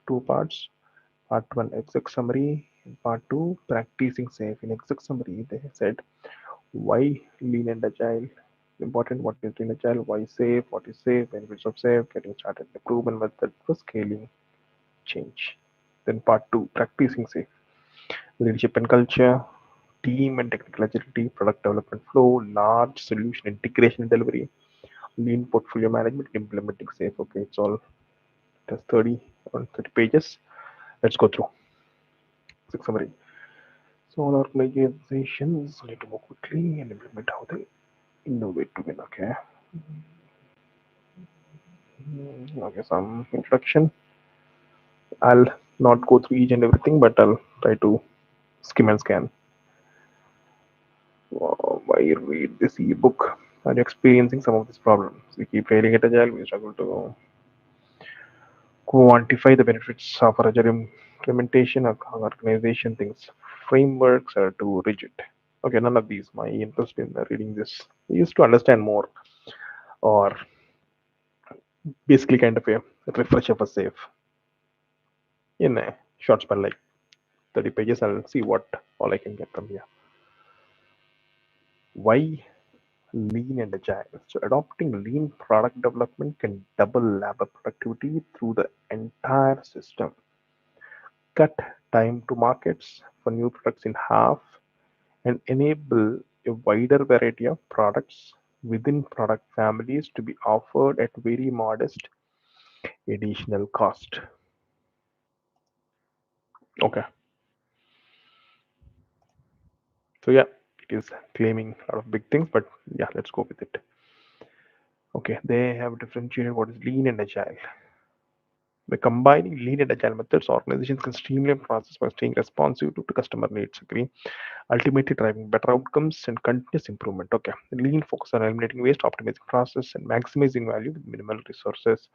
two parts. Part one, exec summary. And part two, practicing safe. In exec summary, they said why lean and agile. Important, what is lean agile, why safe, what is safe, benefits of safe, getting started, the proven method for scaling change. Then part two, practicing safe. Leadership and culture, team and technical agility, product development flow, large solution integration and delivery, lean portfolio management, implementing safe. Okay, it's all just 30 on 30 pages. Let's go through. Quick summary. So all organizations need to move quickly and implement how they innovate to win. Okay. Okay, some introduction. I'll not go through each and everything, but I'll try to skim and scan. I read this ebook. Are you experiencing some of these problems? We keep failing at Agile. We struggle to quantify the benefits of our Agile implementation. Our organization thinks frameworks are too rigid. Okay, none of these. My interest in reading this is to understand more, or basically kind of a refresh of a safe in a short span like 30 pages. I'll see what all I can get from here. Why lean and agile? So adopting lean product development can double labor productivity through the entire system, cut time to markets for new products in half, and enable a wider variety of products within product families to be offered at very modest additional cost. Okay, so yeah, it is claiming a lot of big things, but yeah, let's go with it. Okay, they have differentiated what is lean and agile. By combining lean and agile methods, organizations can streamline process by staying responsive to customer needs. Agree, ultimately driving better outcomes and continuous improvement. Okay, lean focus on eliminating waste, optimizing process, and maximizing value with minimal resources.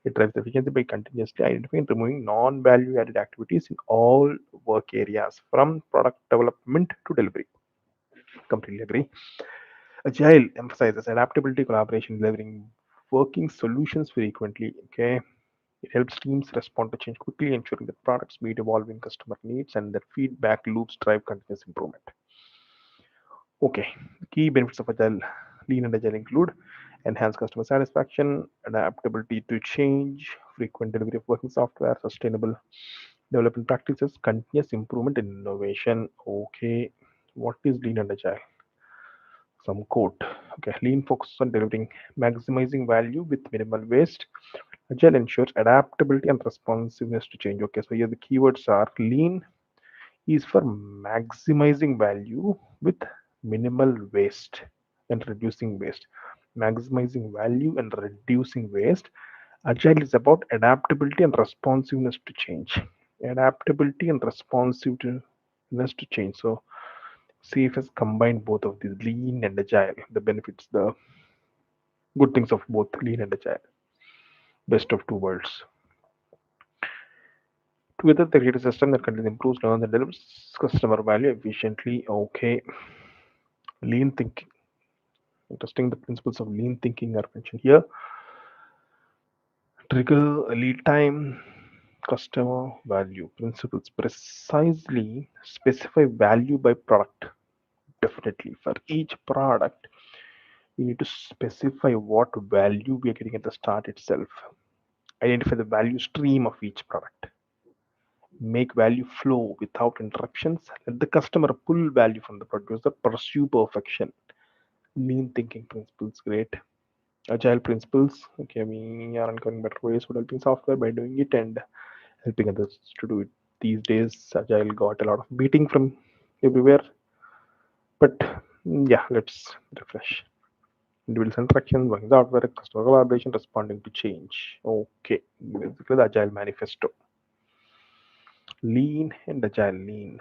It drives efficiency by continuously identifying and removing non-value added activities in all work areas, from product development to delivery. Completely agree. Agile emphasizes adaptability, collaboration, delivering working solutions frequently. Okay, it helps teams respond to change quickly, ensuring that products meet evolving customer needs and that feedback loops drive continuous improvement. Okay, key benefits of Agile, Lean and Agile include enhanced customer satisfaction, adaptability to change, frequent delivery of working software, sustainable development practices, continuous improvement and innovation. Okay, what is Lean and Agile? Some quote. Okay, Lean focuses on delivering maximizing value with minimal waste. Agile ensures adaptability and responsiveness to change. Okay, so here the keywords are lean is for maximizing value with minimal waste and reducing waste. Maximizing value and reducing waste. Agile is about adaptability and responsiveness to change. Adaptability and responsiveness to change. So CF has combined both of these, lean and agile. The benefits, the good things of both lean and agile. Best of two worlds. Together, they create a system that continuously improves, learns, and delivers customer value efficiently. Okay. Lean thinking. Interesting. The principles of lean thinking are mentioned here. Trigger lead time, customer value principles. Precisely specify value by product. Definitely. For each product, we need to specify what value we are getting at the start itself. Identify the value stream of each product. Make value flow without interruptions. Let the customer pull value from the producer. Pursue perfection. Lean thinking principles, great. Agile principles, okay, we are uncovering better ways for helping software by doing it and helping others to do it. These days, Agile got a lot of beating from everywhere, but yeah, let's refresh. Individual interaction, working software, customer collaboration, responding to change. Okay, basically the Agile manifesto. Lean and Agile. Lean,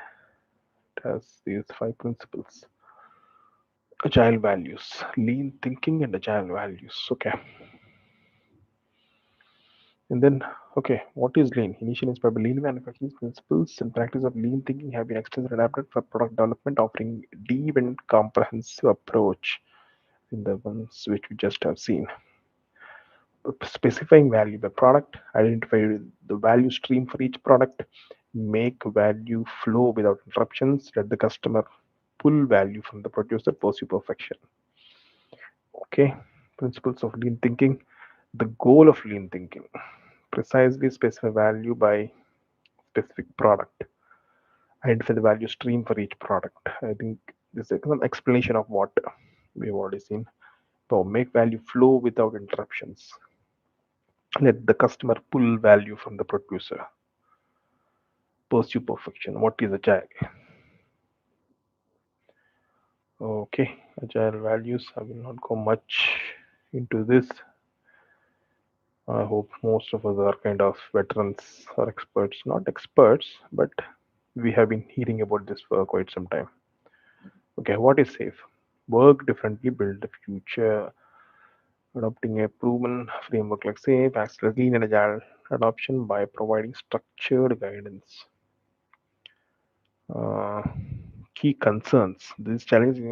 it has these five principles. Agile values, lean thinking and agile values. Okay. And then, okay, what is lean? Initially inspired by lean manufacturing principles and practice of lean thinking have been extensively adapted for product development, offering deep and comprehensive approach in the ones which we just have seen. Specifying value by product, identify the value stream for each product, make value flow without interruptions, let the customer pull value from the producer, pursue perfection. Okay, principles of lean thinking. The goal of lean thinking: precisely specify value by specific product, identify the value stream for each product. I think this is an explanation of what we've already seen. So make value flow without interruptions. Let the customer pull value from the producer. Pursue perfection. What is agile? Okay, agile values. I will not go much into this. I hope most of us are kind of veterans or experts. Not experts, but we have been hearing about this for quite some time. Okay, what is safe? Work differently, build the future. Adopting a proven framework like SAFe accelerates lean and agile adoption by providing structured guidance. Uh, Key concerns. These challenges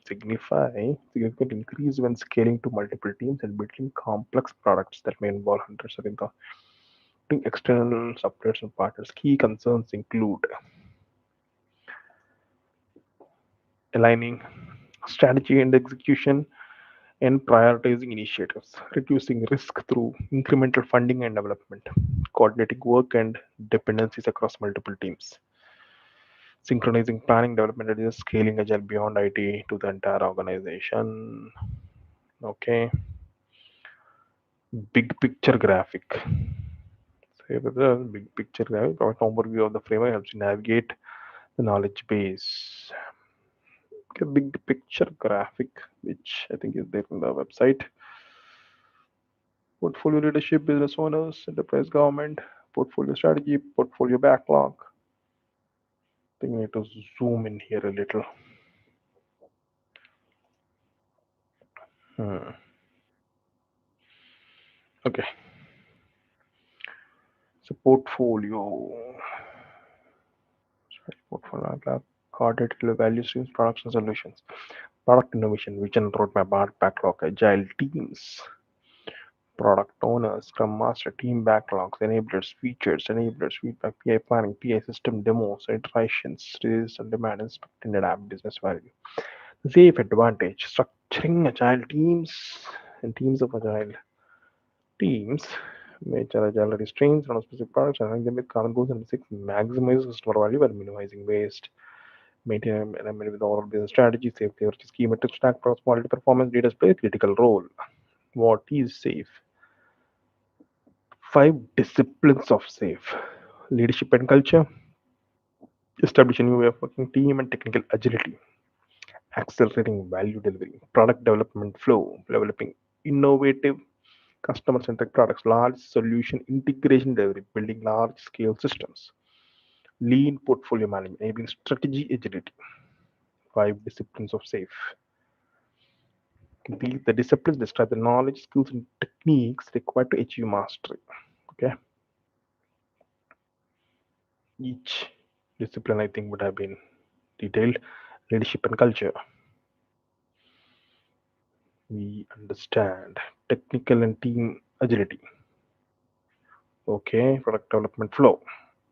signify significant increase when scaling to multiple teams and building complex products that may involve hundreds of including external suppliers and partners. Key concerns include aligning strategy and execution and prioritizing initiatives, reducing risk through incremental funding and development, coordinating work and dependencies across multiple teams, synchronizing planning, development, and scaling agile beyond IT to the entire organization. Okay, big picture graphic. So the big picture graphic provides an overview of the framework, helps you navigate the knowledge base. Okay, big picture graphic, which I think is there on the website. Portfolio leadership, business owners, enterprise government, portfolio strategy, portfolio backlog. I think we need to zoom in here a little. Hmm. Okay, so portfolio, guarded value streams, products and solutions, product innovation, vision, roadmap, art, backlog, agile teams, product owners, scrum master, team backlogs, enablers, feedback, PI planning, PI system demos, iterations, release and demand, inspect and adapt business value. The safe advantage, structuring agile teams and teams of agile teams, which are agile restraints on specific products, aligning them with common goals and basics, maximize customer value while minimizing waste. Maintain alignment with overall business strategy, safety, which is key metrics, track progress, quality, performance, data play a critical role. What is safe? Five disciplines of safe: leadership and culture, establish a new way of working, team and technical agility, accelerating value delivery, product development flow, developing innovative customer centric products, large solution integration delivery, building large scale systems, lean portfolio management, enabling strategy agility. Five disciplines of safe. The disciplines describe the knowledge, skills, and techniques required to achieve mastery. Okay, each discipline I think would have been detailed. Leadership and culture. We understand technical and team agility. Okay, product development flow.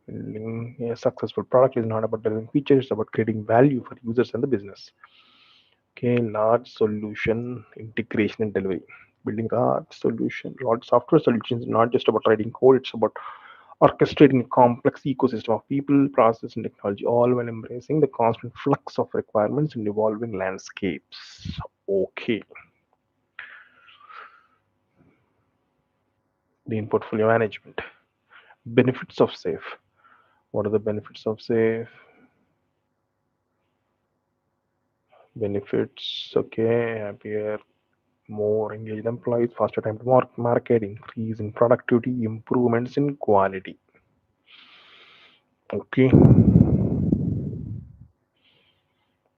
Building a successful product is not about delivering features, it's about creating value for users and the business. Okay, large solution integration and delivery. Building large software solutions is not just about writing code, it's about orchestrating a complex ecosystem of people, process, and technology, all while embracing the constant flux of requirements and evolving landscapes. Okay, lean portfolio management. Benefits of SAFe. What are the benefits of SAFe? Benefits, okay, happier, more engaged employees, faster time to market, increase in productivity, improvements in quality. Okay,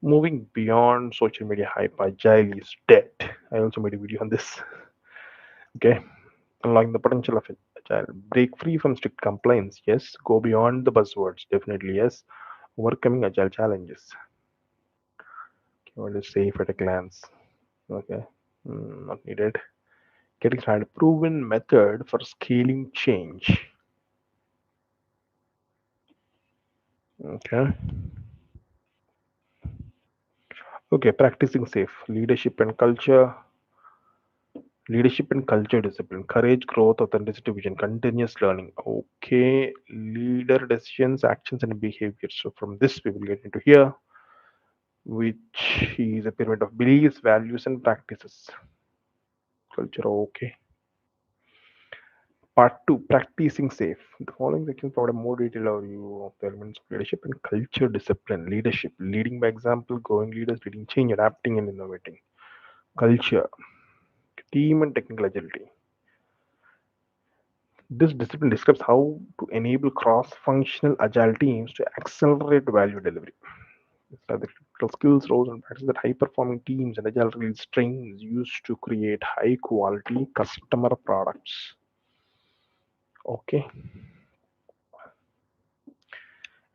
moving beyond social media hype, agile is dead. I also made a video on this. Okay, unlocking the potential of agile, break free from strict compliance, yes, go beyond the buzzwords, definitely yes, overcoming agile challenges. Okay, what is safe at a glance? Okay, not needed. Getting started. Proven method for scaling change. Okay. Okay. Practicing safe leadership and culture. Leadership and culture discipline. Courage, growth, authenticity, vision, continuous learning. Okay. Leader decisions, actions, and behaviors. So from this, we will get into here, which is a pyramid of beliefs, values, and practices. Culture. Okay. Part 2, practicing safe. The following sections provide a more detailed overview of the elements of leadership and culture discipline. Leadership, leading by example, growing leaders, leading change, adapting, and innovating. Culture, team and technical agility. This discipline describes how to enable cross functional agile teams to accelerate value delivery. These are the critical skills, roles, and practices that high performing teams and agile release trains use to create high quality customer products. Okay.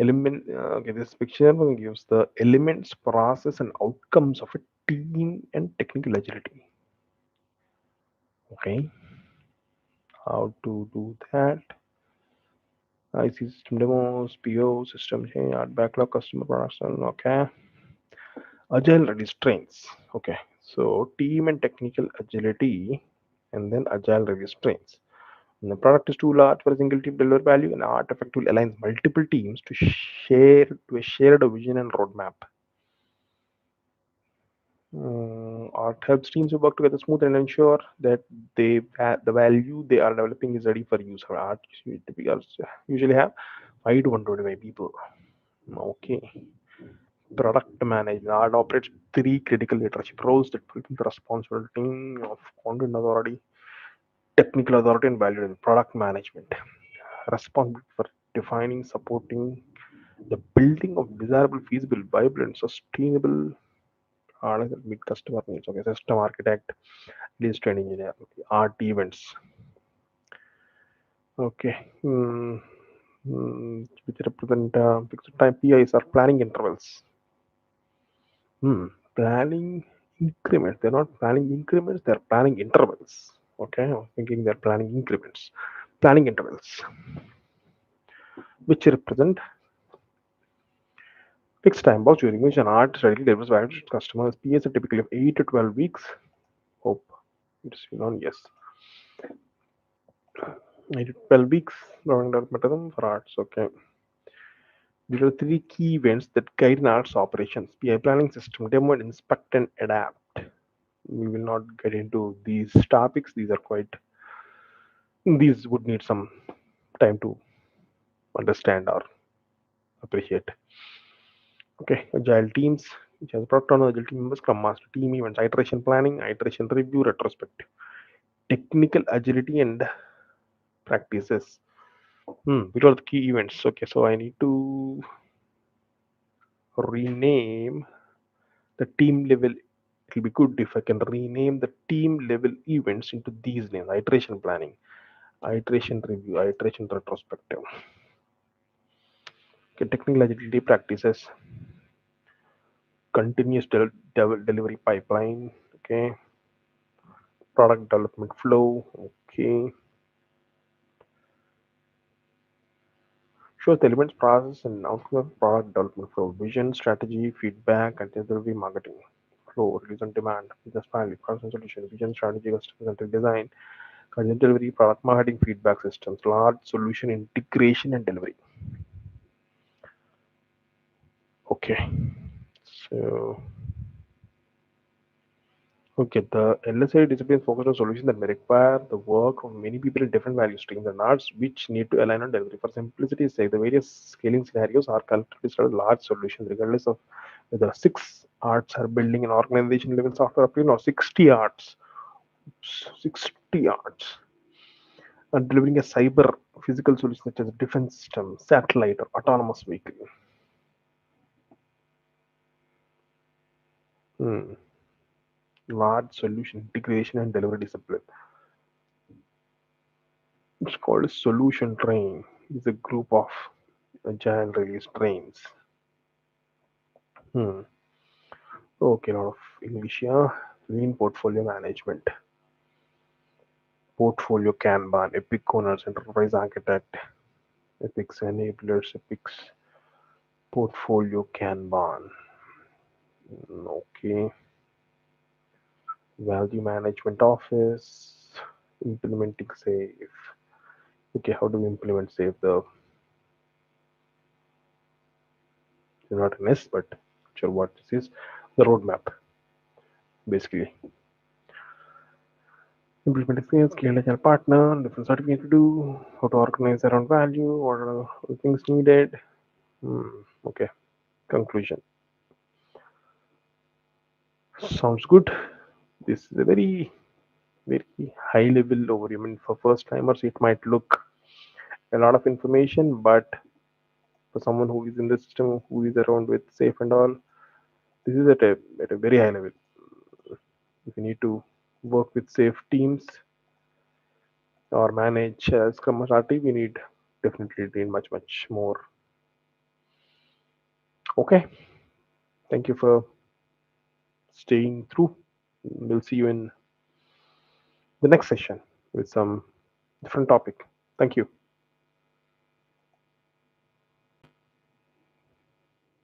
Okay, this picture gives the elements, process, and outcomes of a team and technical agility. Okay, how to do that? I see system demos, PO, system change, art backlog, customer production. Okay, agile restraints. Okay, so team and technical agility, and then agile restraints. When the product is too large for a single team to deliver value, and art effectively aligns multiple teams to share to a shared vision and roadmap. Art helps teams to work together smooth and ensure that the value they are developing is ready for use. Art usually have 5 to 125 people. Okay. Product management. Art operates three critical leadership roles that fulfill the responsibility of content authority, technical authority, and value delivery. Product management. Responsible for defining, supporting the building of desirable, feasible, viable, and sustainable that meet customer needs. Okay, system architect, lead train engineer, okay, art events. Okay, which represent fixed time PIs or planning intervals. Planning increments. They're not planning increments. They're planning intervals. Okay, I was thinking they're planning increments. Planning intervals, which represent fixed time box during which an art strategy delivers value to customers. PIs are typically of 8 to 12 weeks. Hope it's on yes. 8 to 12 weeks learning development for arts. Okay. These are three key events that guide an arts operations: PI planning, system demo, and inspect and adapt. We will not get into these topics. These would need some time to understand or appreciate. Okay, agile teams, which has product owner, agile team members, scrum master, team events, iteration planning, iteration review, retrospective, technical agility, and practices. Which are the key events? Okay, so I need to rename the team level. It will be good if I can rename the team level events into these names: iteration planning, iteration review, iteration retrospective. Okay, technical agility practices, continuous delivery pipeline. Okay, product development flow. Okay, shows the elements, process, and outcome of product development flow: vision, strategy, feedback, and delivery, marketing flow, release on demand, business value, process and solution, vision, strategy, customer centric design, content delivery, product marketing, feedback systems, large solution integration and delivery. Okay, so okay, the LSI discipline focus on solutions that may require the work of many people in different value streams and arts which need to align on delivery. For simplicity's sake, the various scaling scenarios are collectively listed as large solutions, regardless of whether 6 arts are building an organization level software application or 60 arts. 60 arts are delivering a cyber physical solution such as a defense system, satellite, or autonomous vehicle. Hmm. Large solution integration and delivery discipline. It's called a solution train. It's a group of agile release trains. Hmm. Okay, a lot of English here. Lean portfolio management. Portfolio Kanban, Epic owners, enterprise architect, Epic's enablers, Epic's portfolio Kanban. Okay, value management office, implementing Save. Okay, how do we implement Save? Not an S, but sure what this is. The roadmap, basically. Implementing Save, scale agile partner, different certificate to do, how to organize around value, what are the things needed. Okay, conclusion. Sounds good. This is a very high level overview. I mean, for first timers, it might look a lot of information, but for someone who is in the system, who is around with safe and all, this is at a very high level. If you need to work with safe teams or manage Scrum Master team, we need definitely much more. Okay, thank you for staying through. We'll see you in the next session with some different topic. Thank you.